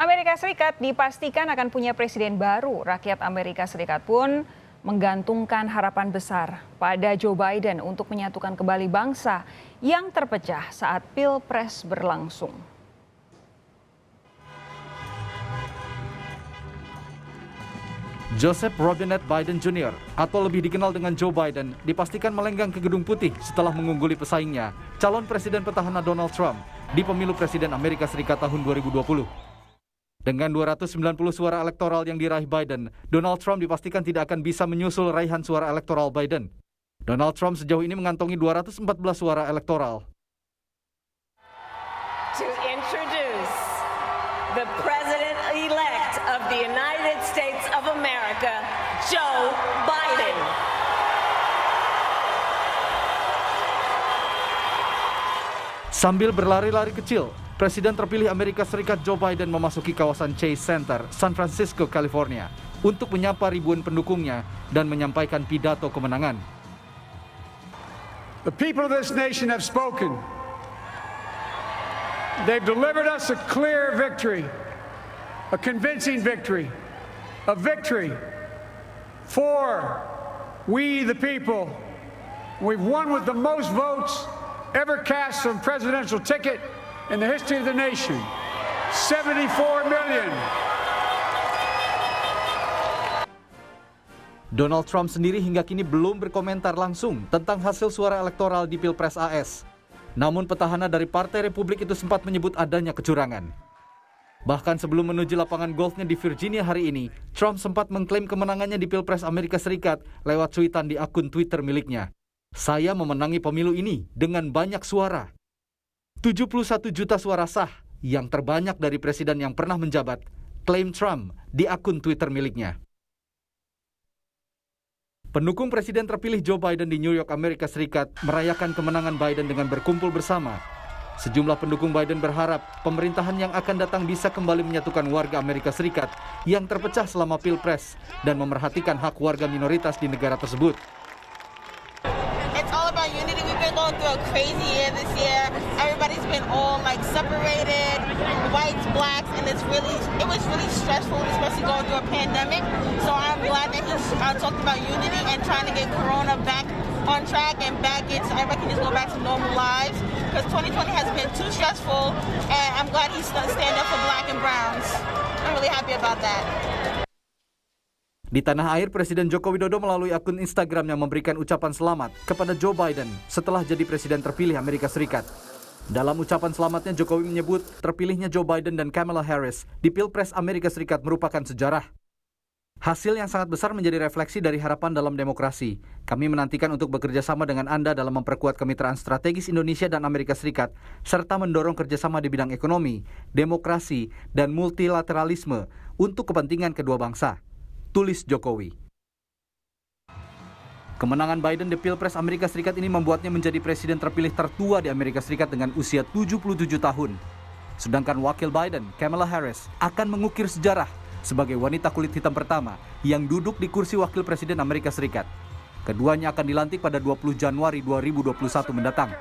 Amerika Serikat dipastikan akan punya presiden baru. Rakyat Amerika Serikat pun menggantungkan harapan besar pada Joe Biden untuk menyatukan kembali bangsa yang terpecah saat Pilpres berlangsung. Joseph Robinette Biden Jr. atau lebih dikenal dengan Joe Biden dipastikan melenggang ke Gedung Putih setelah mengungguli pesaingnya, calon presiden petahana Donald Trump, di pemilu presiden Amerika Serikat tahun 2020. Dengan 290 suara elektoral yang diraih Biden, Donald Trump dipastikan tidak akan bisa menyusul raihan suara elektoral Biden. Donald Trump sejauh ini mengantongi 214 suara elektoral. To introduce the President-elect of the United States of America, Joe Biden. Sambil berlari-lari kecil, Presiden terpilih Amerika Serikat Joe Biden memasuki kawasan Chase Center, San Francisco, California, untuk menyapa ribuan pendukungnya dan menyampaikan pidato kemenangan. The people of this nation have spoken. They've delivered us a clear victory, a convincing victory, a victory for we the people. We've won with the most votes ever cast on presidential ticket in the history of the nation. 74 million. Donald Trump sendiri hingga kini belum berkomentar langsung tentang hasil suara elektoral di Pilpres AS. Namun petahana dari Partai Republik itu sempat menyebut adanya kecurangan. Bahkan sebelum menuju lapangan golfnya di Virginia hari ini, Trump sempat mengklaim kemenangannya di Pilpres Amerika Serikat lewat cuitan di akun Twitter miliknya. Saya memenangi pemilu ini dengan banyak suara. 71 juta suara sah, yang terbanyak dari presiden yang pernah menjabat, klaim Trump di akun Twitter miliknya. Pendukung presiden terpilih Joe Biden di New York, Amerika Serikat merayakan kemenangan Biden dengan berkumpul bersama. Sejumlah pendukung Biden berharap pemerintahan yang akan datang bisa kembali menyatukan warga Amerika Serikat yang terpecah selama Pilpres dan memerhatikan hak warga minoritas di negara tersebut. It's all about unity. We've been going through a crazy year this year. Everybody's been all separated, whites, blacks, and it was really stressful, especially going through a pandemic. So I'm glad that he's talking about unity and trying to get Corona back on track and back into everybody can just go back to normal lives. Because 2020 has been too stressful, and I'm glad he's stand up for black and browns. I'm really happy about that. Di tanah air, Presiden Joko Widodo melalui akun Instagramnya memberikan ucapan selamat kepada Joe Biden setelah jadi presiden terpilih Amerika Serikat. Dalam ucapan selamatnya, Jokowi menyebut terpilihnya Joe Biden dan Kamala Harris di Pilpres Amerika Serikat merupakan sejarah. Hasil yang sangat besar menjadi refleksi dari harapan dalam demokrasi. Kami menantikan untuk bekerja sama dengan Anda dalam memperkuat kemitraan strategis Indonesia dan Amerika Serikat, serta mendorong kerjasama di bidang ekonomi, demokrasi, dan multilateralisme untuk kepentingan kedua bangsa, tulis Jokowi. Kemenangan Biden di Pilpres Amerika Serikat ini membuatnya menjadi presiden terpilih tertua di Amerika Serikat dengan usia 77 tahun. Sedangkan wakil Biden, Kamala Harris, akan mengukir sejarah sebagai wanita kulit hitam pertama yang duduk di kursi wakil presiden Amerika Serikat. Keduanya akan dilantik pada 20 Januari 2021 mendatang.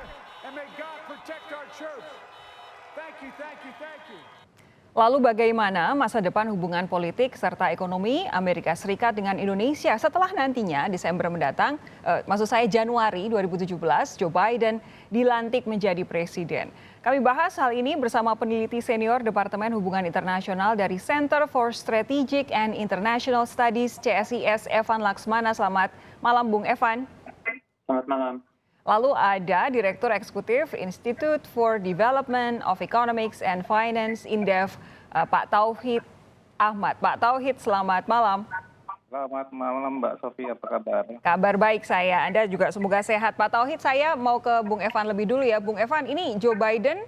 Lalu bagaimana masa depan hubungan politik serta ekonomi Amerika Serikat dengan Indonesia setelah nantinya Desember mendatang, Januari 2017, Joe Biden dilantik menjadi presiden. Kami bahas hal ini bersama peneliti senior Departemen Hubungan Internasional dari Center for Strategic and International Studies CSIS, Evan Laksmana. Selamat malam, Bung Evan. Selamat malam. Lalu ada Direktur Eksekutif Institute for Development of Economics and Finance, INDEF, Pak Tauhid Ahmad. Pak Tauhid, selamat malam. Selamat malam Mbak Sofi, apa kabar? Kabar baik saya, Anda juga semoga sehat. Pak Tauhid, saya mau ke Bung Evan lebih dulu ya. Bung Evan, ini Joe Biden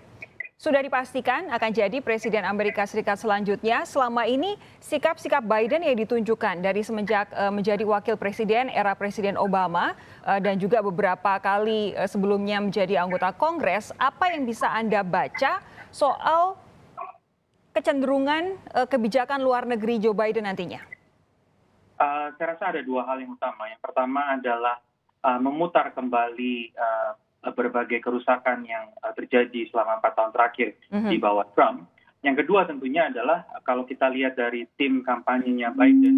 sudah dipastikan akan jadi Presiden Amerika Serikat selanjutnya. Selama ini sikap-sikap Biden yang ditunjukkan dari semenjak menjadi wakil presiden era Presiden Obama dan juga beberapa kali sebelumnya menjadi anggota Kongres, apa yang bisa Anda baca soal kecenderungan kebijakan luar negeri Joe Biden nantinya? Saya rasa ada dua hal yang utama. Yang pertama adalah memutar kembali berbagai kerusakan yang terjadi selama 4 tahun terakhir di bawah Trump. Yang kedua tentunya adalah kalau kita lihat dari tim kampanyenya Biden,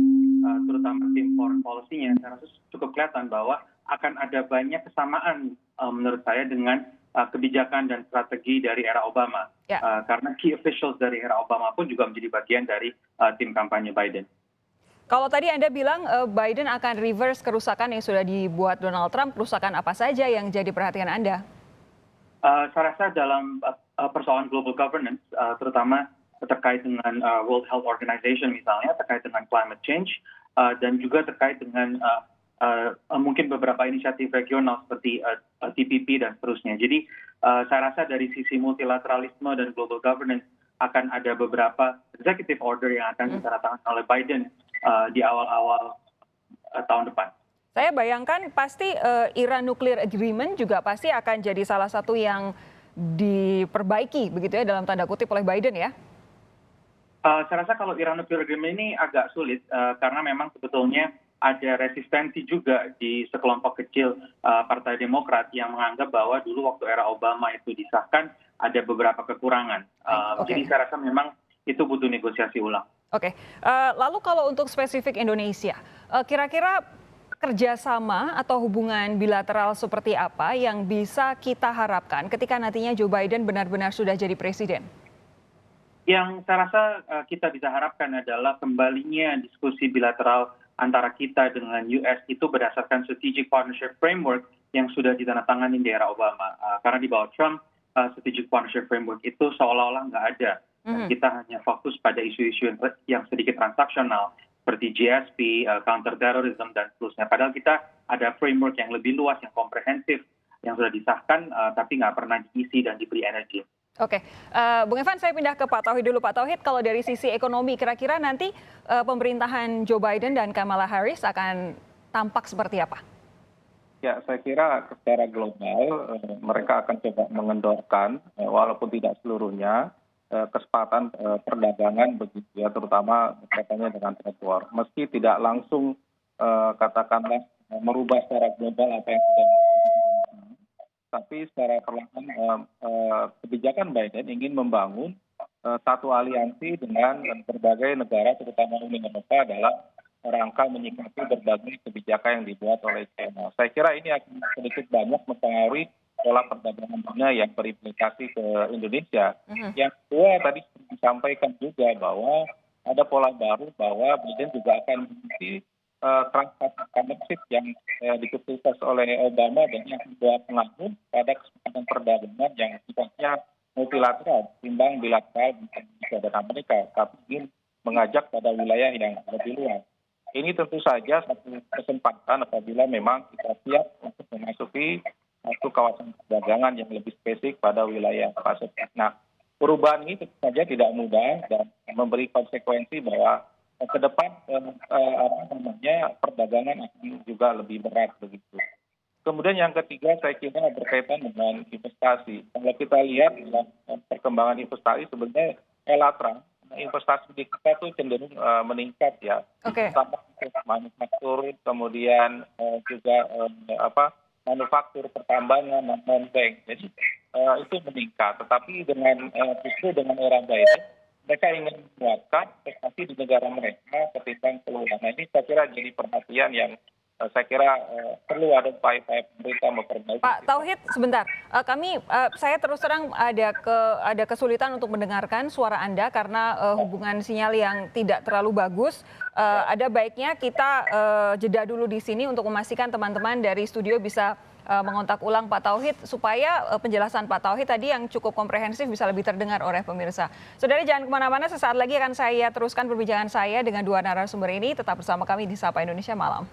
terutama tim foreign policy-nya, saya rasa cukup kelihatan bahwa akan ada banyak kesamaan menurut saya dengan kebijakan dan strategi dari era Obama. Karena key officials dari era Obama pun juga menjadi bagian dari tim kampanye Biden. Kalau tadi Anda bilang Biden akan reverse kerusakan yang sudah dibuat Donald Trump, kerusakan apa saja yang jadi perhatian Anda? Saya rasa dalam persoalan global governance, terutama terkait dengan World Health Organization misalnya, terkait dengan climate change, dan juga terkait dengan mungkin beberapa inisiatif regional seperti TPP dan seterusnya. Jadi saya rasa dari sisi multilateralisme dan global governance akan ada beberapa executive order yang akan ditandatangani oleh Biden di awal-awal tahun depan. Saya bayangkan pasti Iran Nuclear Agreement juga pasti akan jadi salah satu yang diperbaiki begitu ya dalam tanda kutip oleh Biden ya? Saya rasa kalau Iran Nuclear Agreement ini agak sulit karena memang sebetulnya ada resistensi juga di sekelompok kecil Partai Demokrat yang menganggap bahwa dulu waktu era Obama itu disahkan ada beberapa kekurangan. Jadi saya rasa memang itu butuh negosiasi ulang. Oke, lalu kalau untuk spesifik Indonesia, kira-kira kerjasama atau hubungan bilateral seperti apa yang bisa kita harapkan ketika nantinya Joe Biden benar-benar sudah jadi presiden? Yang saya rasa kita bisa harapkan adalah kembalinya diskusi bilateral antara kita dengan US itu berdasarkan Strategic Partnership Framework yang sudah ditandatangani di era Obama. Karena di bawah Trump, Strategic Partnership Framework itu seolah-olah nggak ada. Kita hanya fokus pada isu-isu yang sedikit transaksional, seperti GSP, counterterrorism, dan seterusnya. Padahal kita ada framework yang lebih luas, yang komprehensif, yang sudah disahkan, tapi nggak pernah diisi dan diberi energi. Oke, Bung Evan, saya pindah ke Pak Tauhid dulu. Pak Tauhid, kalau dari sisi ekonomi, kira-kira nanti pemerintahan Joe Biden dan Kamala Harris akan tampak seperti apa? Ya, saya kira secara global mereka akan coba mengendorkan, walaupun tidak seluruhnya, kesempatan perdagangan begitu ya, terutama katanya dengan trade war. Meski tidak langsung katakanlah merubah secara global apa yang sudah dilakukan, tapi secara perlahan kebijakan Biden ingin membangun satu aliansi dengan berbagai negara, terutama Uni Eropa, dalam rangka menyikapi berbagai kebijakan yang dibuat oleh China. Saya kira ini akan sedikit banyak mempengaruhi pola perdagangan dunia yang berimplikasi ke Indonesia. Yang kedua tadi disampaikan juga bahwa ada pola baru bahwa Biden juga akan mengikuti Trans-Pacific yang dikepilkan oleh Obama dan yang membuat pengaruh pada kesempatan perdagangan yang sifatnya multilateral, timbang bilateral dengan Indonesia dan Amerika, tapi ingin mengajak pada wilayah yang lebih luas. Ini tentu saja satu kesempatan apabila memang kita siap untuk memasuki satu kawasan perdagangan yang lebih spesifik pada wilayah Pasifik. Nah, perubahan ini tentu saja tidak mudah dan memberi konsekuensi bahwa ke depan perdagangan akan juga lebih berat begitu. Kemudian yang ketiga saya kira berkaitan dengan investasi. Kalau kita lihat dalam perkembangan investasi sebenarnya Elatra investasi di kita itu cenderung meningkat ya. Terutama manufaktur, kemudian juga manufaktur, pertambangan, non-bank. Jadi itu meningkat. Tetapi dengan era Biden, mereka ingin menguatkan investasi di negara mereka ketimbang keluar. Nah ini saya kira jadi perhatian yang saya kira perlu ada upaya-upaya pemerintah memperbaiki. Pak Tauhid, sebentar. Saya terus terang ada kesulitan untuk mendengarkan suara Anda karena hubungan sinyal yang tidak terlalu bagus. Ada baiknya kita jeda dulu di sini untuk memastikan teman-teman dari studio bisa mengontak ulang Pak Tauhid supaya penjelasan Pak Tauhid tadi yang cukup komprehensif bisa lebih terdengar oleh pemirsa. Saudara jangan kemana-mana, sesaat lagi akan saya teruskan perbincangan saya dengan dua narasumber ini. Tetap bersama kami di Sapa Indonesia Malam.